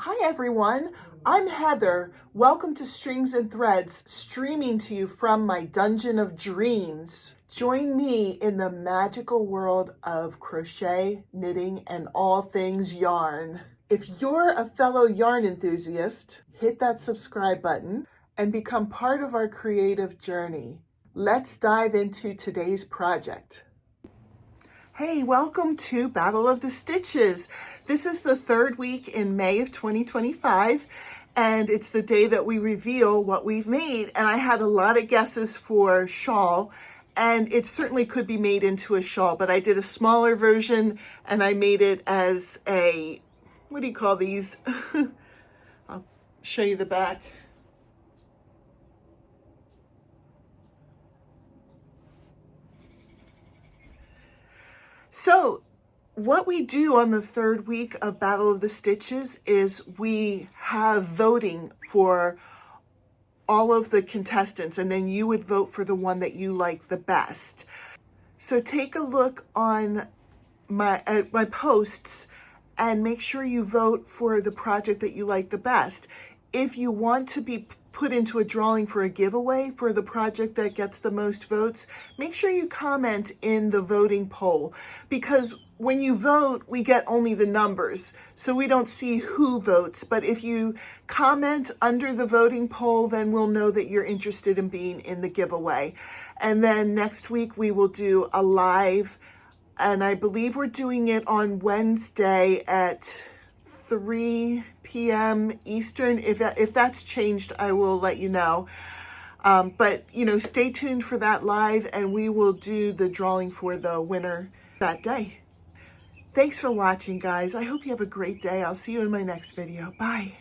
Hi everyone, I'm Heather. Welcome to Strings and Threads, streaming to you from my dungeon of dreams. Join me in the magical world of crochet, knitting, and all things yarn. If you're a fellow yarn enthusiast, hit that subscribe button and become part of our creative journey. Let's dive into today's project. Hey, welcome to Battle of the Stitches. This is the third week in May of 2025, and it's the day that we reveal what we've made. And I had a lot of guesses for shawl, and it certainly could be made into a shawl, but I did a smaller version and I made it as a, what do you call these? I'll show you the back. So what we do on the third week of Battle of the Stitches is we have voting for all of the contestants, and then you would vote for the one that you like the best. So take a look on my posts and make sure you vote for the project that you like the best. If you want to be put into a drawing for a giveaway for the project that gets the most votes, make sure you comment in the voting poll, because when you vote, we get only the numbers, so we don't see who votes. But if you comment under the voting poll, then we'll know that you're interested in being in the giveaway. And then next week we will do a live, and I believe we're doing it on Wednesday at 3 p.m. Eastern. If that's changed, I will let you know. But, stay tuned for that live, and we will do the drawing for the winner that day. Thanks for watching, guys. I hope you have a great day. I'll see you in my next video. Bye.